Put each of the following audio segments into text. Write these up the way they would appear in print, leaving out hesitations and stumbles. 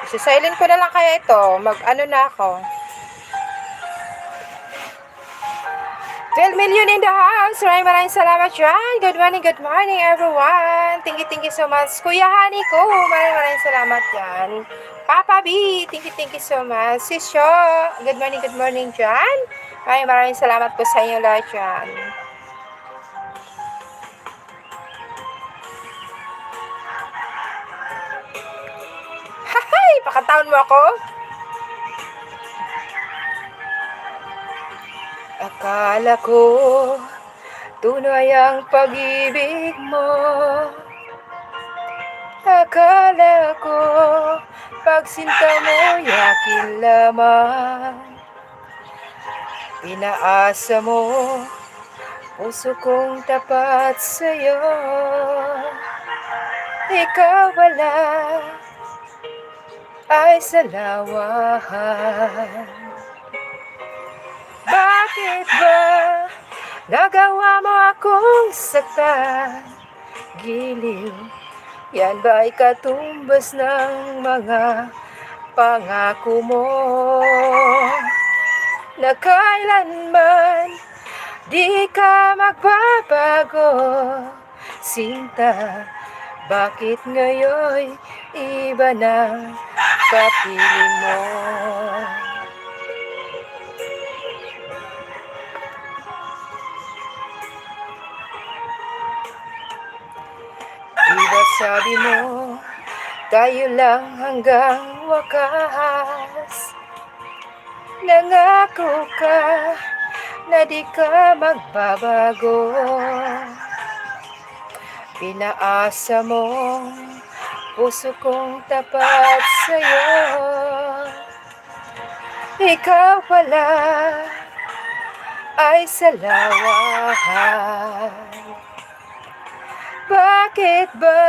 Sisilent ko na lang kaya ito. Mag-ano na ako. 12 million in the house. Maraming salamat dyan. Good morning everyone. Thank you so much. Kuya Hani ko, maraming salamat dyan. Papa B, thank you so much. Sisyo, good morning dyan. Maraming salamat po sa inyo lahat dyan. Hahay, pakataon mo ako. Akala ko tunay ang pag-ibig mo. Akala ko pagsinta mo yakin lamang. Pinaasa mo puso kong tapat sa'yo. Ikaw wala ay sa lawahan. Bakit ba nagawa mo akong saktan? Giliw, yan ba'y katumbas ng mga pangako mo? Na kailanman di ka magbabago, sinta. Bakit ngayon iba na kapiling mo? Diba sabi mo, tayo lang hanggang wakas. Nangako ka na di ka magbabago. Pinaasa mo puso kong tapat sa'yo. Ikaw pala ay sa lawahan. Bakit ba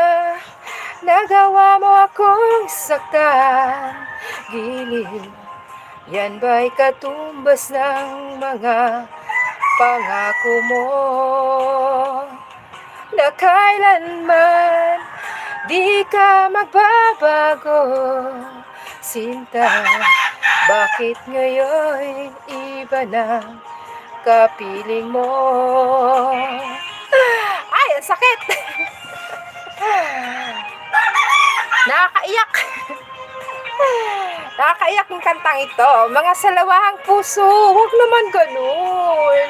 nagawa mo akong saktan? Giliw, yan ba'y katumbas ng mga pangako mo? Na kailanman di ka magbabago, sinta. Bakit ngayon iba na kapiling mo? Ay, ang sakit! Nakakaiyak! Nakakaiyak yung kantang ito. Mga salawahang puso, huwag naman ganun.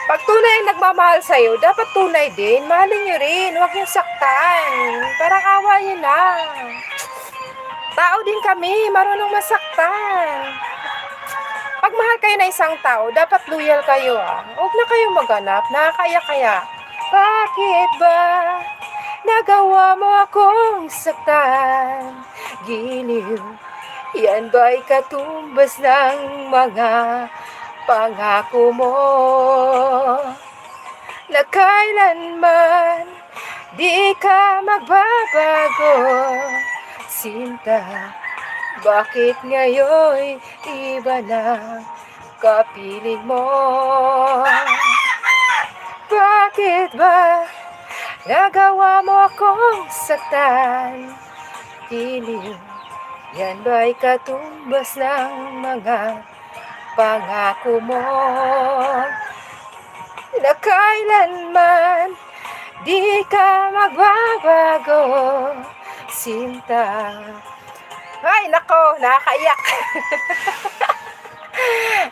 Pag tunay ang nagmamahal sa'yo, dapat tunay din. Mahalin nyo rin, huwag nyo saktan. Parang awa nyo na. Tao din kami, marunong masaktan. Pag mahal kayo na isang tao, dapat loyal kayo. Huwag na kayo maganap, nakakaiyak kaya. Bakit ba nagawa mo akong saktan? Giliw, yan ba'y katumbas ng mga pangako mo? Na kailanman di ka magbabago, sinta. Bakit ngayon iba na kapiling mo? Bakit ba nagawa mo akong saktan? Giliw, yan ba'y katumbas ng mga pangako mo? Na kailanman di ka magbabago, sinta. Ay, nako, nakakaiyak.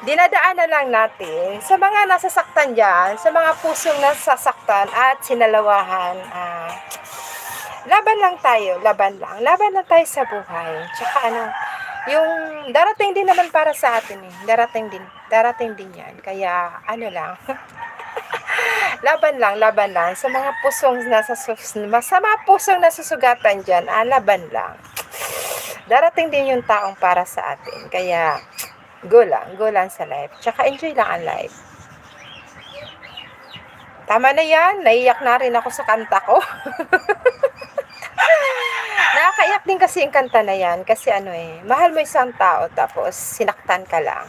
Dinadaan na lang natin sa mga nasasaktan dyan, sa mga pusong nasasaktan at sinalawahan. Laban lang tayo, laban lang tayo sa buhay. Tsaka yung darating din naman para sa atin eh. Darating din yan. Kaya lang. laban lang sa mga pusong nasusugatan dyan, laban lang. Darating din yung taong para sa atin. Kaya go lang sa life. Tsaka enjoy lang ang life. Tama na yan, naiyak na rin ako sa kanta ko. Nakakaiyak din kasi yung kanta na yan. Kasi mahal mo isang tao tapos sinaktan ka lang.